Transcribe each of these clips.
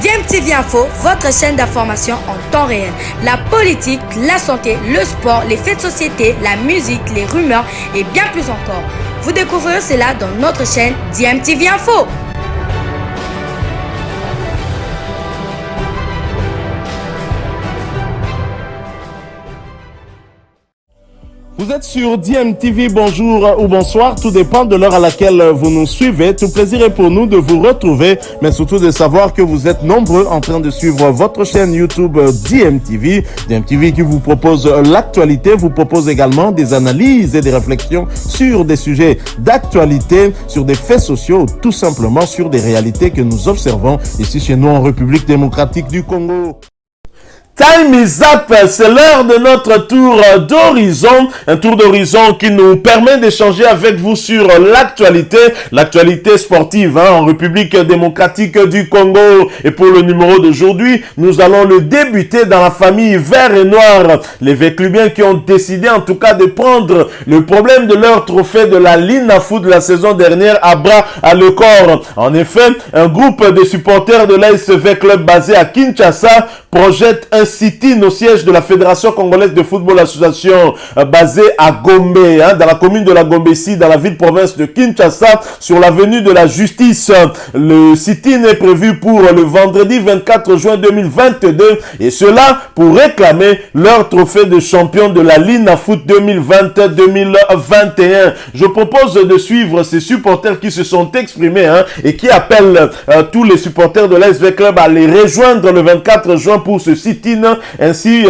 DMTV Info, votre chaîne d'information en temps réel. La politique, la santé, le sport, les faits de société, la musique, les rumeurs et bien plus encore. Vous découvrirez cela dans notre chaîne DMTV Info. Vous êtes sur DMTV, bonjour ou bonsoir, tout dépend de l'heure à laquelle vous nous suivez. Tout plaisir est pour nous de vous retrouver, mais surtout de savoir que vous êtes nombreux en train de suivre votre chaîne YouTube DMTV. DMTV qui vous propose l'actualité, vous propose également des analyses et des réflexions sur des sujets d'actualité, sur des faits sociaux, tout simplement sur des réalités que nous observons ici chez nous en République démocratique du Congo. Time is up, c'est l'heure de notre tour d'horizon, un tour d'horizon qui nous permet d'échanger avec vous sur l'actualité sportive en République démocratique du Congo. Et pour le numéro d'aujourd'hui, nous allons le débuter dans la famille vert et noir. Les Véclubiens qui ont décidé en tout cas de prendre le problème de leur trophée de la Linafoot de la saison dernière à bras à le corps. En effet, un groupe de supporters de l'ASV Club basé à Kinshasa projette un sit-in au siège de la Fédération Congolaise de Football Association basée à Gombe, dans la commune de la Gombe, ici dans la ville-province de Kinshasa, sur l'avenue de la Justice. Le sit-in est prévu pour le vendredi 24 juin 2022 et cela pour réclamer leur trophée de champion de la Linafoot 2020-2021. Je propose de suivre ces supporters qui se sont exprimés et qui appellent tous les supporters de l'ASV Club à les rejoindre le 24 juin pour ce sit-in, ainsi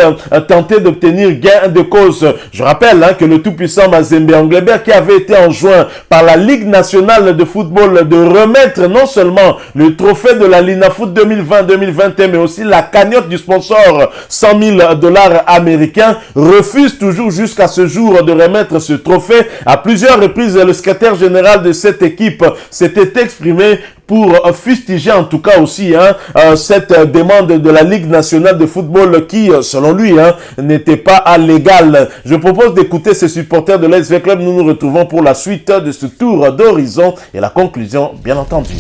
tenter d'obtenir gain de cause. Je rappelle que le tout-puissant Mazembe Anglebert, qui avait été enjoint par la Ligue nationale de football de remettre non seulement le trophée de la Linafoot 2020-2021, mais aussi la cagnotte du sponsor $100,000 américains, refuse toujours jusqu'à ce jour de remettre ce trophée. À plusieurs reprises, le secrétaire général de cette équipe s'était exprimé pour fustiger en tout cas aussi cette demande de la Ligue nationale de football qui, selon lui, n'était pas légale. Je propose d'écouter ces supporters de l'ASV Club. Nous nous retrouvons pour la suite de ce tour d'horizon et la conclusion, bien entendu.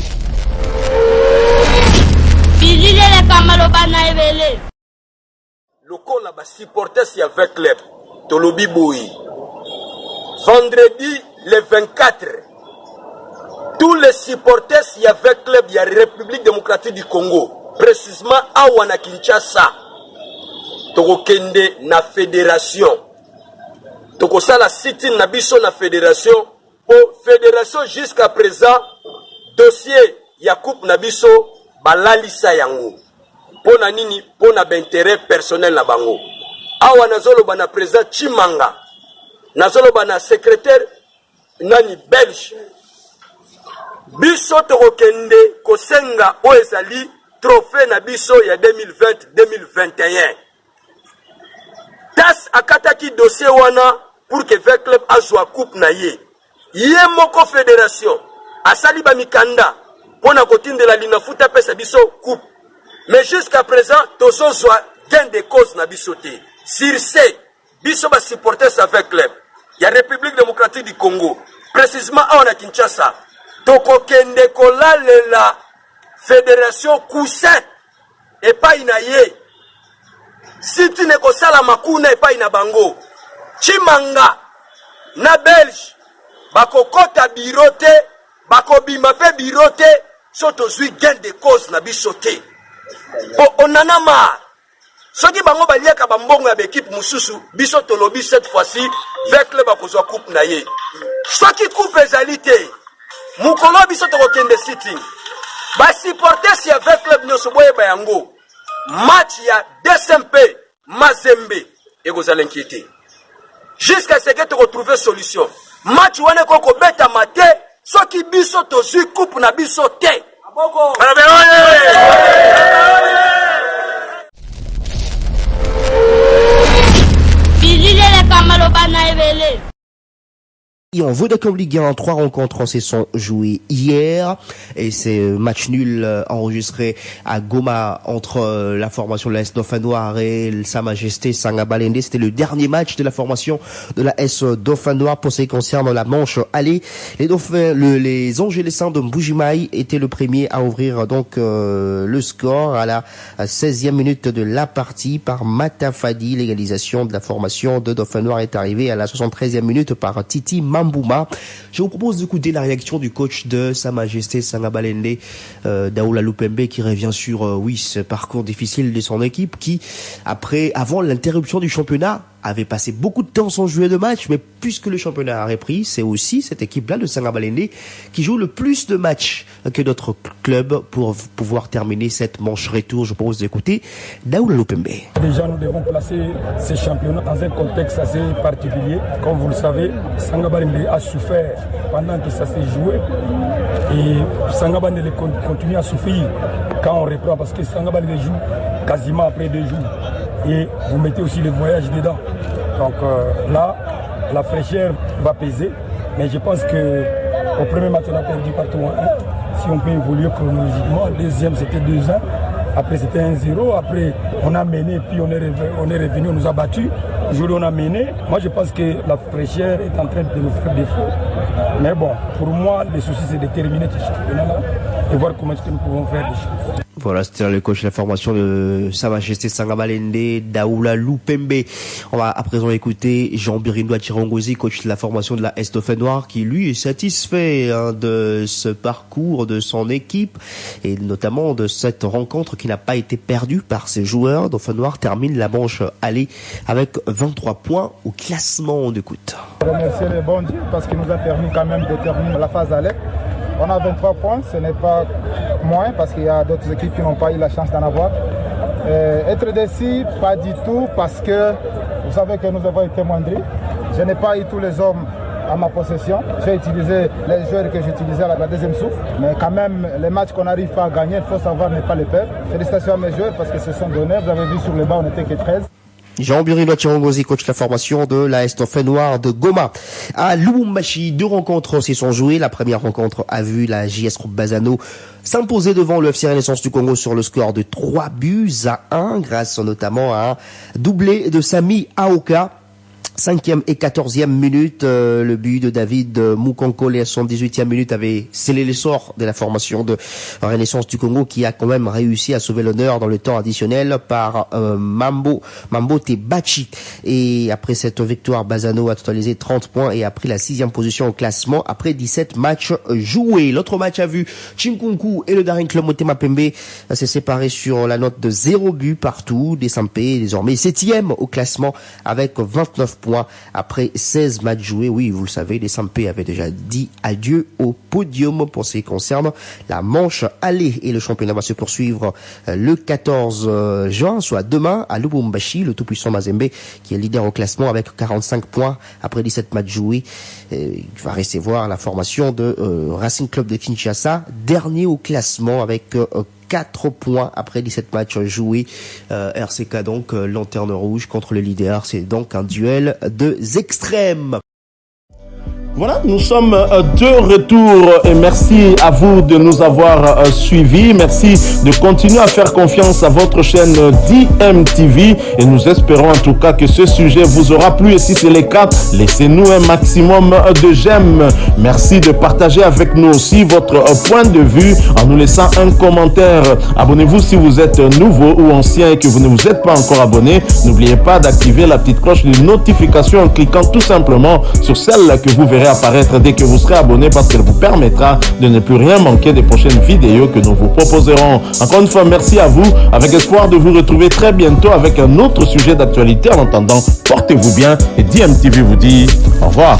Lokola ba supporters ya avec club Tolobi Boui. Vendredi le 24, tous les supporters y avec club de la République démocratique du Congo, précisément à Wana Kinshasa, Tokokende na fédération. Tokosala siti na biso na fédération, pour fédération jusqu'à présent, dossier ya coupe na biso balalisa yango. Pona nini, pona d'intérêt personnel na bango. Awa nazolo bana président Chimanga, nazolo bana secrétaire nani belge. Biso tokokende kosenga oezali trophée na biso ya 2020-2021. Tas akataki dossier wana pour que VEC Club azwa coupe na ye. Ye moko fédération asali ba mikanda pona kotindela Linafoot apesa biso coupe. Mais jusqu'à présent tozo zwa gain de cause na biso te. Sur ce, biso ba supporters avec club ya République démocratique du Congo, précisément à Kinshasa. Tokokende kolalela fédération coussin et pas inaye. Si tu ne kosala makuna et pas ina bango. Chimanga na belge bakokota birote bakobima pe birote soto zui gain de cause na bisote. Onana mar. Soki bango baliaka bambongo ya équipe mususu biso tolobi cette fois-ci avec le bakozwa coupe na ye. Soki coupe ezalité mukolo biso tokokende sitting ba supporters ya avec club nyoso boye bayango match ya DSMP Mazembe ekozala inquiété jusqu'à ce que tu retrouver solution match wana koko beta mate soki biso tozui coupe na biso te aboko Et en Vodacom Ligue 1, 3 rencontres se sont jouées hier et c'est match nul enregistré à Goma entre la formation de la S Dauphin Noir et Sa Majesté Sangabalende. C'était le dernier match de la formation de la S Dauphin Noir pour ce qui concerne la manche aller. Les Angélessins de Mbujimaï étaient le premier à ouvrir donc le score à la 16e minute de la partie par Matafadi. L'égalisation de la formation de Dauphin Noir est arrivée à la 73e minute par Titi Mambouma. Je vous propose d'écouter la réaction du coach de Sa Majesté Sangabalende, Daoula Lupembe, qui revient sur ce parcours difficile de son équipe qui, avant l'interruption du championnat, avait passé beaucoup de temps sans jouer de match, mais puisque le championnat a repris, c'est aussi cette équipe-là de Sangabalende qui joue le plus de matchs que d'autres clubs pour pouvoir terminer cette manche retour. Je propose d'écouter Daoula Lupembe. Déjà, nous devons placer ces championnats dans un contexte assez particulier. Comme vous le savez, Sangabalende a souffert pendant que ça s'est joué et Sangabalende continue à souffrir quand on reprend parce que Sangabalende joue quasiment après 2 jours. Et vous mettez aussi le voyage dedans. Donc là, la fraîcheur va peser. Mais je pense qu'au premier match, on a perdu par 3-1. Si on peut évoluer chronologiquement, le deuxième, c'était 2-1. Après, c'était 1-0. Après, on a mené, puis on est revenu, on nous a battus. Aujourd'hui, on a mené. Moi, je pense que la fraîcheur est en train de nous faire défaut. Mais bon, pour moi, le souci, c'est de terminer ce championnat-là et voir comment est-ce que nous pouvons faire des choses. Voilà, c'était le coach de la formation de Sa Majesté Sangabalende, Daoula Lupembe. On va à présent écouter Jean-Birindo Chirongozi, coach de la formation de la S Dauphin Noir, qui lui est satisfait de ce parcours de son équipe et notamment de cette rencontre qui n'a pas été perdue par ses joueurs. Dauphin Noir termine la manche aller avec 23 points au classement. On écoute. Remercier le bon Dieu parce qu'il nous a permis quand même de terminer la phase aller. On a 23 points, ce n'est pas moins parce qu'il y a d'autres équipes qui n'ont pas eu la chance d'en avoir. Être déçu, pas du tout, parce que vous savez que nous avons été moindris. Je n'ai pas eu tous les hommes à ma possession. J'ai utilisé les joueurs que j'utilisais à la deuxième souffle. Mais quand même, les matchs qu'on n'arrive pas à gagner, il faut savoir ne pas les perdre. Félicitations à mes joueurs parce que ce sont donnés. Vous avez vu sur le banc, on n'était que 13. Jean-Birindo Chirongozi, coach de la formation de la S Dauphin Noir de Goma. À Lubumbashi, 2 rencontres s'y sont jouées. La première rencontre a vu la JS Groupe Bazano s'imposer devant le FC Renaissance du Congo sur le score de 3-1 grâce notamment à un doublé de Sami Aoka. 5e et 14e minute, le but de David Mukonkole à 78e minute avait scellé l'essor de la formation de Renaissance du Congo qui a quand même réussi à sauver l'honneur dans le temps additionnel par Mambo Tebachi. Et après cette victoire, Bazano a totalisé 30 points et a pris la 6e position au classement après 17 matchs joués. L'autre match a vu Chinkunku et le Daring Club Motema Pembe s'est séparé sur la note de 0 but partout. Desampé désormais 7e au classement avec 29 points après 16 matchs joués. Oui, vous le savez, les Sampé avaient déjà dit adieu au podium pour ce qui concerne la manche aller. Et le championnat va se poursuivre le 14 juin, soit demain à Lubumbashi. Le tout-puissant Mazembe, qui est leader au classement avec 45 points après 17 matchs joués, va recevoir la formation de Racing Club de Kinshasa, dernier au classement avec 4 points après 17 matchs joués. RCK donc lanterne rouge contre le leader. C'est donc un duel de extrêmes. Voilà, nous sommes de retour et merci à vous de nous avoir suivis. Merci de continuer à faire confiance à votre chaîne DMTV et nous espérons en tout cas que ce sujet vous aura plu et si c'est le cas, laissez-nous un maximum de j'aime. Merci de partager avec nous aussi votre point de vue en nous laissant un commentaire. Abonnez-vous si vous êtes nouveau ou ancien et que vous ne vous êtes pas encore abonné. N'oubliez pas d'activer la petite cloche de notification en cliquant tout simplement sur celle que vous verrez apparaître dès que vous serez abonné parce qu'elle vous permettra de ne plus rien manquer des prochaines vidéos que nous vous proposerons. Encore une fois, merci à vous, avec espoir de vous retrouver très bientôt avec un autre sujet d'actualité. En attendant, portez-vous bien et DMTV vous dit au revoir.